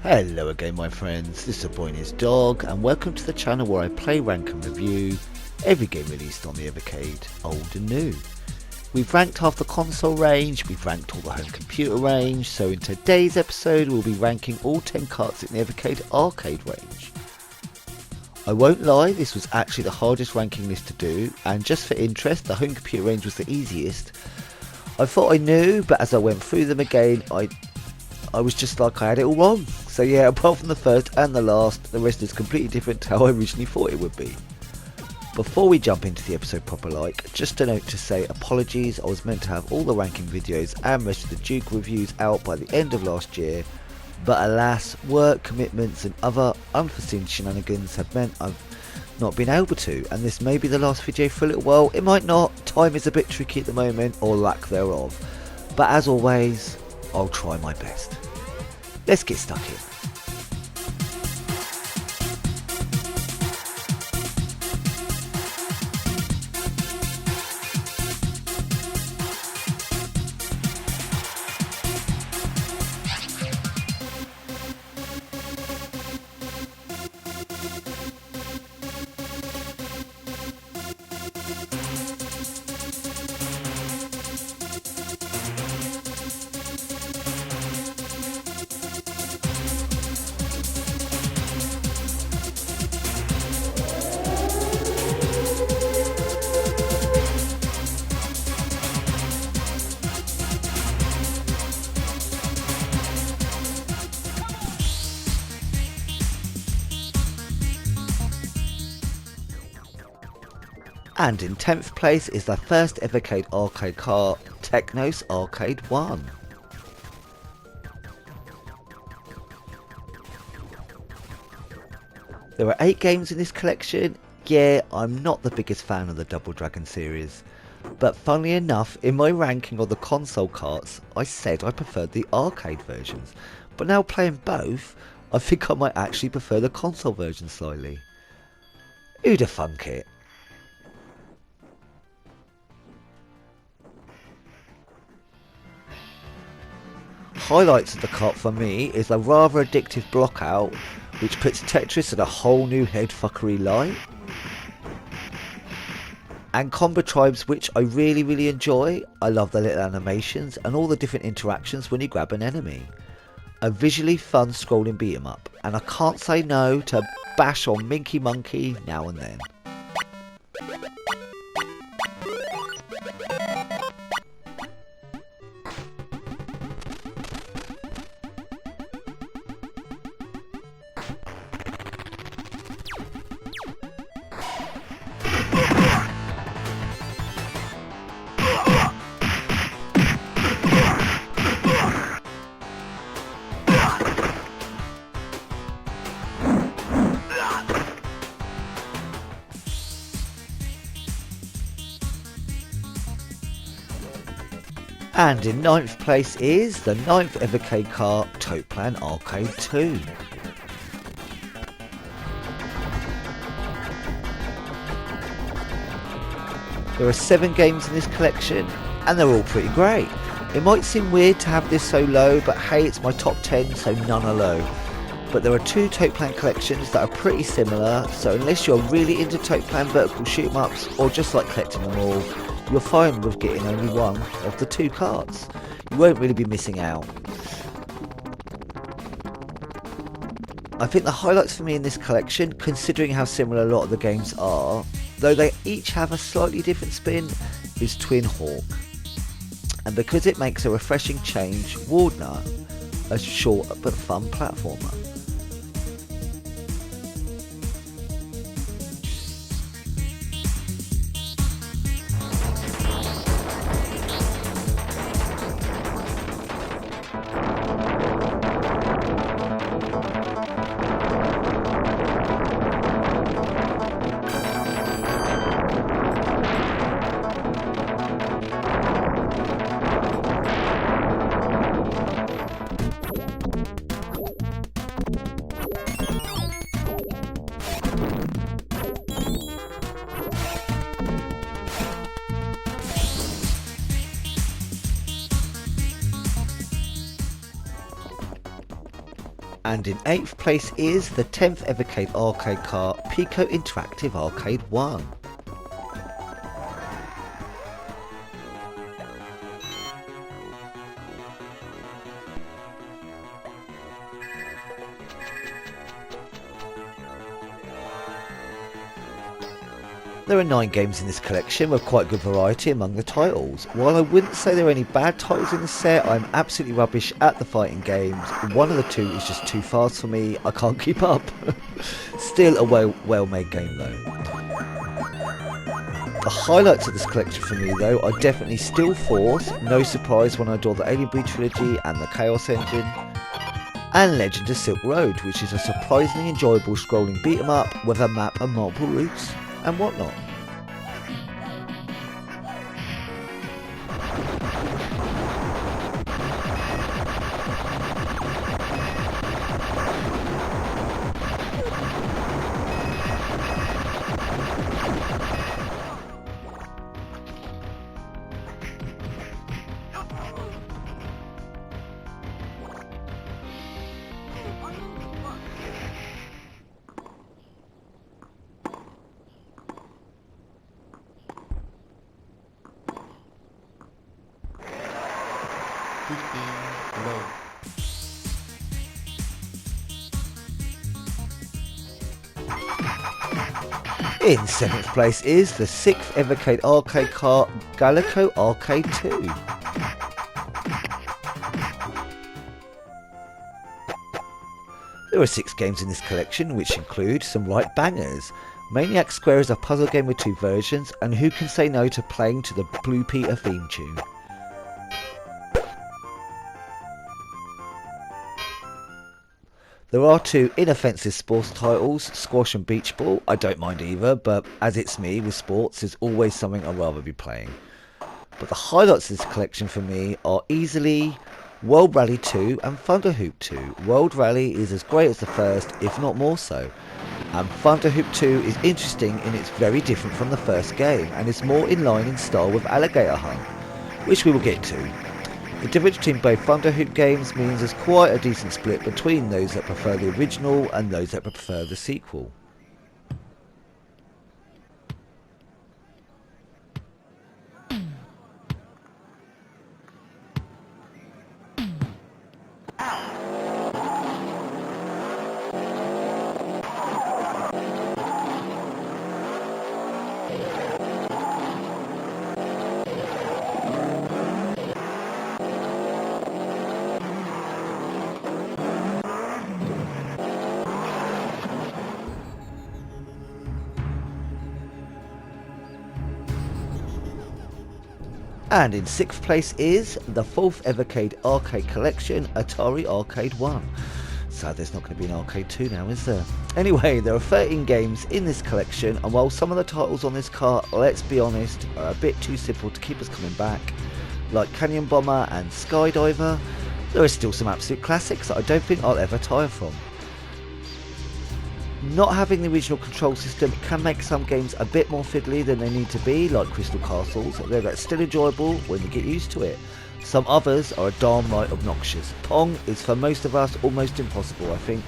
Hello again my friends, this is Boyne's Dog and welcome to the channel where I play, rank and review every game released on the Evercade, old and new. We've ranked half the console range, we've ranked all the home computer range, so in today's episode we'll be ranking all 10 carts in the Evercade arcade range. I won't lie, this was actually the hardest ranking list to do, and just for interest, the home computer range was the easiest. I thought I knew, but as I went through them again, I was just like I had it all wrong. So yeah, apart from the first and the last, the rest is completely different to how I originally thought it would be. Before we jump into the episode proper just a note to say apologies, I was meant to have all the ranking videos and rest of the Duke reviews out by the end of last year, but alas, work commitments and other unforeseen shenanigans have meant I've not been able to, and this may be the last video for a little while. It might not, time is a bit tricky at the moment, or lack thereof, but as always, I'll try my best. Let's get stuck in. And in 10th place is the first Evercade arcade cart, Technos Arcade 1. There are 8 games in this collection. Yeah, I'm not the biggest fan of the Double Dragon series, but funnily enough, in my ranking of the console carts, I said I preferred the arcade versions, but now playing both, I think I might actually prefer the console version slightly. Who'd have thunk it? Highlights of the cart for me is a rather addictive block out, which puts Tetris in a whole new headfuckery light, and combo tribes, which I really enjoy. I love the little animations and all the different interactions when you grab an enemy. A visually fun scrolling beat 'em up, and I can't say no to bash on Minky Monkey now and then. And in 9th place is the 9th Evercade cart, Toaplan Arcade 2. There are 7 games in this collection, and they're all pretty great. It might seem weird to have this so low, but hey, it's my top 10, so none are low. But there are 2 Toaplan collections that are pretty similar, so unless you're really into Toaplan vertical shoot-em-ups, or just like collecting them all, you're fine with getting only one of the 2 carts. You won't really be missing out. I think the highlights for me in this collection, considering how similar a lot of the games are, though they each have a slightly different spin, is Twin Hawk. And because it makes a refreshing change, Walnut, a short but fun platformer. And in 8th place is the 10th Evercade arcade cart, Piko Interactive Arcade 1. There are 9 games in this collection with quite good variety among the titles. While I wouldn't say there are any bad titles in the set, I'm absolutely rubbish at the fighting games. One of the two is just too fast for me, I can't keep up. Still a well-made game though. The highlights of this collection for me though are definitely Steel Force, no surprise when I adore the Alien Breed trilogy and the Chaos engine, and Legend of Silk Road, which is a surprisingly enjoyable scrolling beat 'em up with a map and multiple routes and whatnot. Low. In 7th place is the 6th Evercade arcade cart, Gaelco Arcade 2. There are 6 games in this collection which include some right bangers. Maniac Square is a puzzle game with 2 versions, and who can say no to playing to the Blue Peter theme tune. There are 2 inoffensive sports titles, Squash and Beach Ball. I don't mind either, but as it's me with sports, there's always something I'd rather be playing. But the highlights of this collection for me are easily World Rally 2 and Thunder Hoop 2. World Rally is as great as the first, if not more so. And Thunder Hoop 2 is interesting in it's very different from the first game, and is more in line in style with Alligator Hunt, which we will get to. The difference between both Thunder Hoop games means there's quite a decent split between those that prefer the original and those that prefer the sequel. And in 6th place is the 4th Evercade arcade collection, Atari Arcade 1. So there's not going to be an Arcade 2 now, is there? Anyway, there are 13 games in this collection, and while some of the titles on this cart, let's be honest, are a bit too simple to keep us coming back, like Canyon Bomber and Skydiver, there are still some absolute classics that I don't think I'll ever tire from. Not having the original control system can make some games a bit more fiddly than they need to be, like Crystal Castles, though that's still enjoyable when you get used to it. Some others are a darn right obnoxious. Pong is for most of us almost impossible, I think,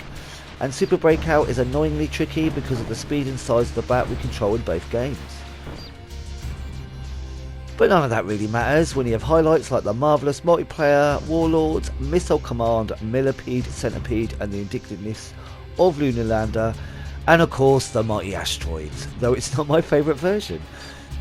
and Super Breakout is annoyingly tricky because of the speed and size of the bat we control in both games. But none of that really matters when you have highlights like the marvellous multiplayer, Warlords, Missile Command, Millipede, Centipede and the Indictiveness of Lunar Lander, and of course the Mighty Asteroids, though it's not my favourite version.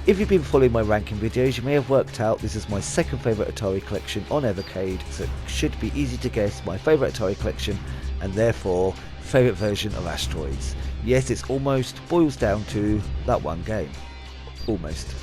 If you've been following my ranking videos, you may have worked out this is my second favourite Atari collection on Evercade, so it should be easy to guess my favourite Atari collection and therefore favourite version of Asteroids. Yes, it's almost boils down to that one game. Almost.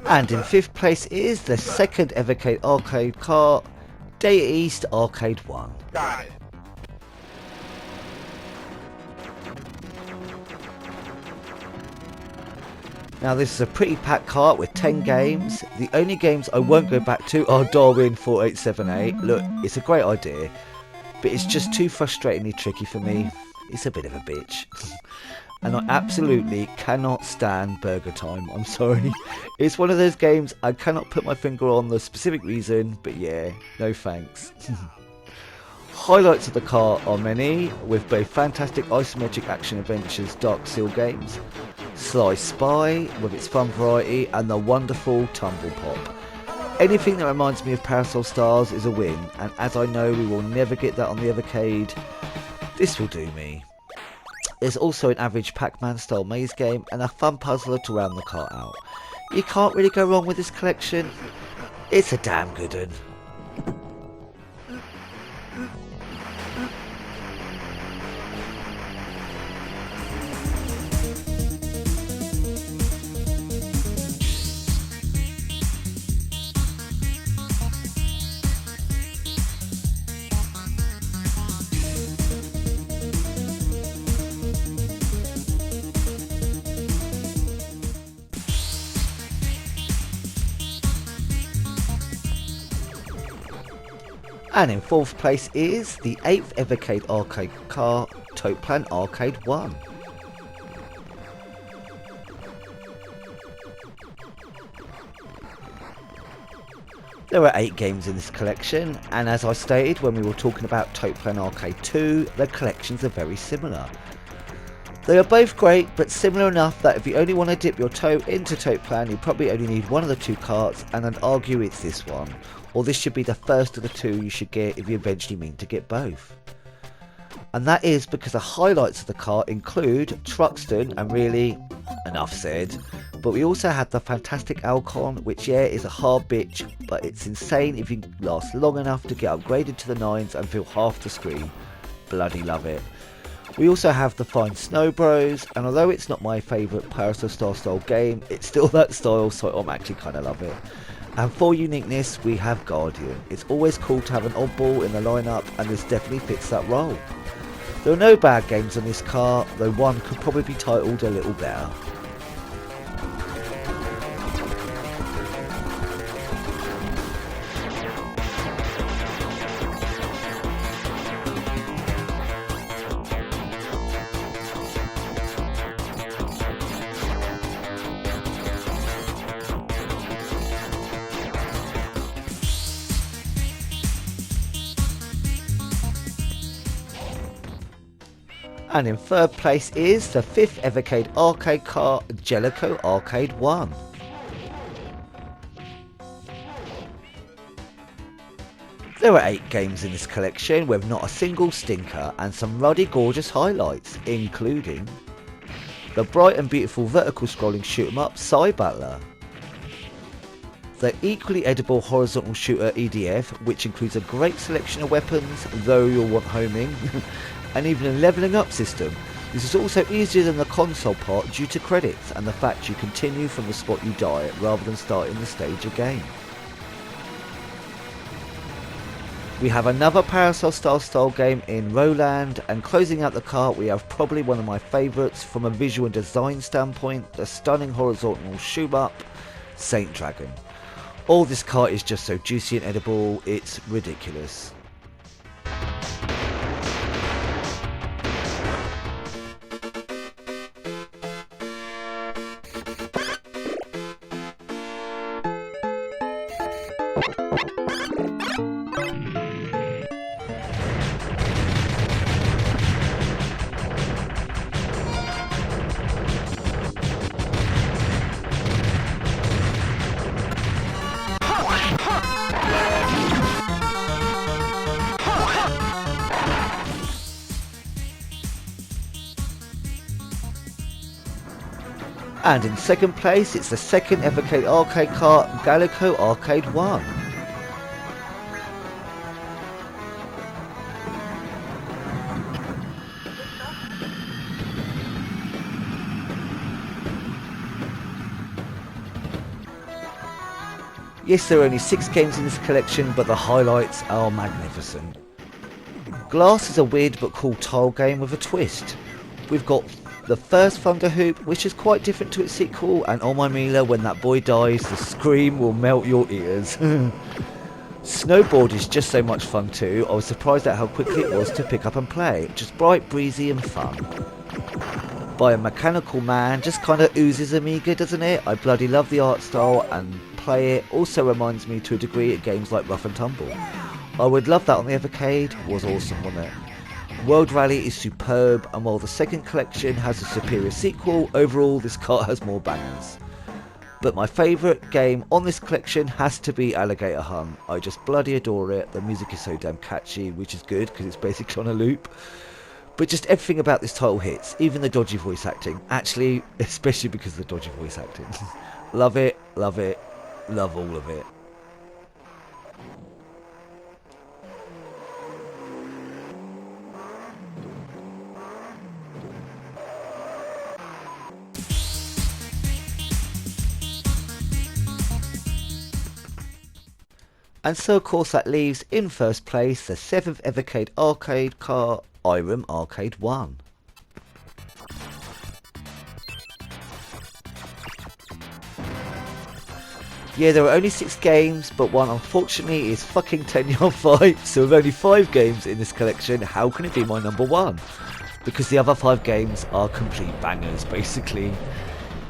And in 5th place is the second Evercade arcade kart, Data East Arcade 1. Got it. Now this is a pretty packed kart with 10 games. The only games I won't go back to are Darwin 4878. Look, it's a great idea, but it's just too frustratingly tricky for me. It's a bit of a bitch. And I absolutely cannot stand Burger Time, I'm sorry. It's one of those games I cannot put my finger on the specific reason, but yeah, no thanks. Highlights of the kart are many, with both fantastic isometric action adventures Dark Seal games, Sly Spy with its fun variety, and the wonderful Tumble Pop. Anything that reminds me of Parasol Stars is a win, and as I know we will never get that on the Evercade, this will do me. There's also an average Pac-Man style maze game and a fun puzzler to round the kart out. You can't really go wrong with this collection. It's a damn good one. And in 4th place is the 8th Evercade arcade kart, Toaplan Arcade 1. There are 8 games in this collection, and as I stated when we were talking about Toaplan Arcade 2, the collections are very similar. They are both great, but similar enough that if you only want to dip your toe into Toaplan, you probably only need one of the 2 carts, and I'd argue it's this one. Or this should be the first of the 2 you should get if you eventually mean to get both. And that is because the highlights of the kart include Truxton, and really, enough said. But we also had the fantastic Alcon, which yeah is a hard bitch, but it's insane if you can last long enough to get upgraded to the 9s and fill half the screen. Bloody love it. We also have the fine Snow Bros, and although it's not my favourite Parasol Star style game, it's still that style, so I'm actually kind of love it. And for uniqueness, we have Guardian. It's always cool to have an oddball in the lineup, and this definitely fits that role. There are no bad games on this kart, though one could probably be titled a little better. And in 3rd place is the 5th Evercade arcade kart, Jaleco Arcade 1. There are 8 games in this collection with not a single stinker and some ruddy gorgeous highlights, including the bright and beautiful vertical scrolling shoot 'em up Psy Battler, the equally edible horizontal shooter EDF, which includes a great selection of weapons, though you'll want homing, and even a levelling up system. This is also easier than the console part due to credits and the fact you continue from the spot you die at rather than starting the stage again. We have another Parasol style game in Roland, and closing out the kart we have probably one of my favourites from a visual and design standpoint, the stunning horizontal shoot up Saint Dragon. All this kart is just so juicy and edible, it's ridiculous. And in second place, it's the second Evercade arcade cart, Gaelco Arcade 1. Yes, there are only 6 games in this collection, but the highlights are magnificent. Glass is a weird but cool tile game with a twist. We've got the first Thunder Hoop, which is quite different to its sequel, and oh my Mila, when that boy dies, the scream will melt your ears. Snowboard is just so much fun too. I was surprised at how quickly it was to pick up and play. Just bright, breezy and fun. By a Mechanical Man just kind of oozes Amiga, doesn't it? I bloody love the art style, and play it also reminds me to a degree of games like Rough and Tumble. I would love that on the Evercade. Was awesome, wasn't it? World Rally is superb, and while the second collection has a superior sequel, overall this cart has more bangers. But my favourite game on this collection has to be Alligator Hunt. I just bloody adore it. The music is so damn catchy, which is good because it's basically on a loop. But just everything about this title hits, even the dodgy voice acting. Actually, especially because of the dodgy voice acting. Love it, love all of it. And so of course that leaves in first place the 7th Evercade arcade cart, Irem Arcade 1. Yeah, there are only 6 games, but one unfortunately is fucking 10-yard fight, so with only 5 games in this collection, how can it be my number 1? Because the other 5 games are complete bangers, basically.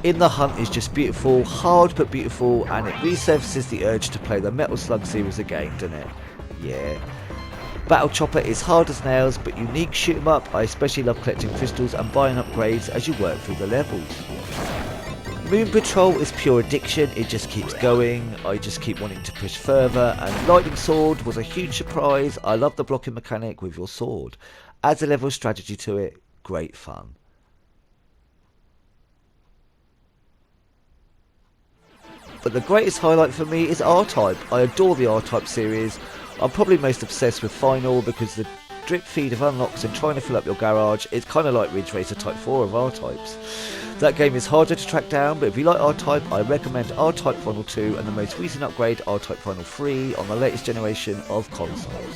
In the Hunt is just beautiful, hard but beautiful, and it resurfaces the urge to play the Metal Slug series again, doesn't it? Yeah. Battle Chopper is hard as nails, but unique shoot 'em up. I especially love collecting crystals and buying upgrades as you work through the levels. Moon Patrol is pure addiction, it just keeps going, I just keep wanting to push further, and Lightning Sword was a huge surprise. I love the blocking mechanic with your sword. Adds a level of strategy to it, great fun. But the greatest highlight for me is R-Type. I adore the R-Type series. I'm probably most obsessed with Final because the drip feed of unlocks and trying to fill up your garage is kind of like Ridge Racer Type 4 of R-Types. That game is harder to track down, but if you like R-Type, I recommend R-Type Final 2 and the most recent upgrade, R-Type Final 3, on the latest generation of consoles.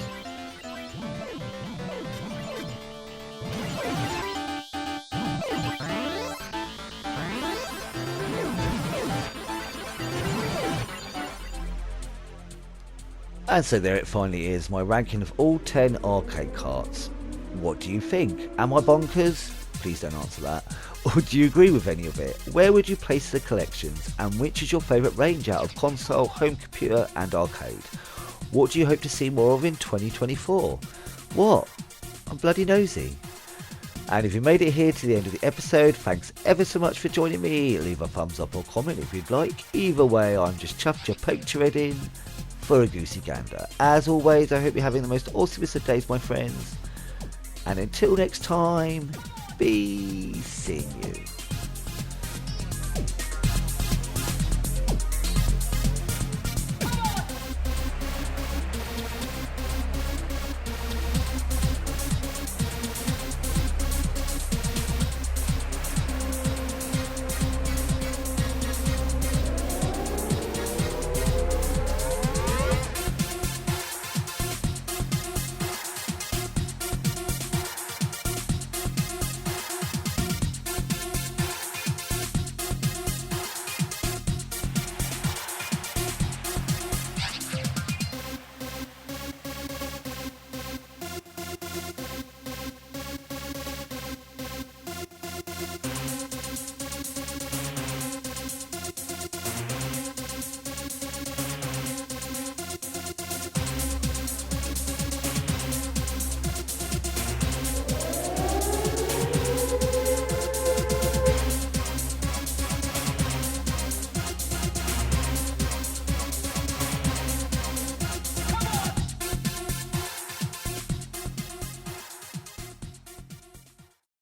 And so there it finally is, my ranking of all 10 arcade carts. What do you think? Am I bonkers? Please don't answer that. Or do you agree with any of it? Where would you place the collections? And which is your favourite range out of console, home computer and arcade? What do you hope to see more of in 2024? What? I'm bloody nosy. And if you made it here to the end of the episode, thanks ever so much for joining me. Leave a thumbs up or comment if you'd like. Either way, I'm just chuffed you poked your head in for a goosey gander. As always, I hope you're having the most awesomest of days, my friends. And until next time, be seeing you.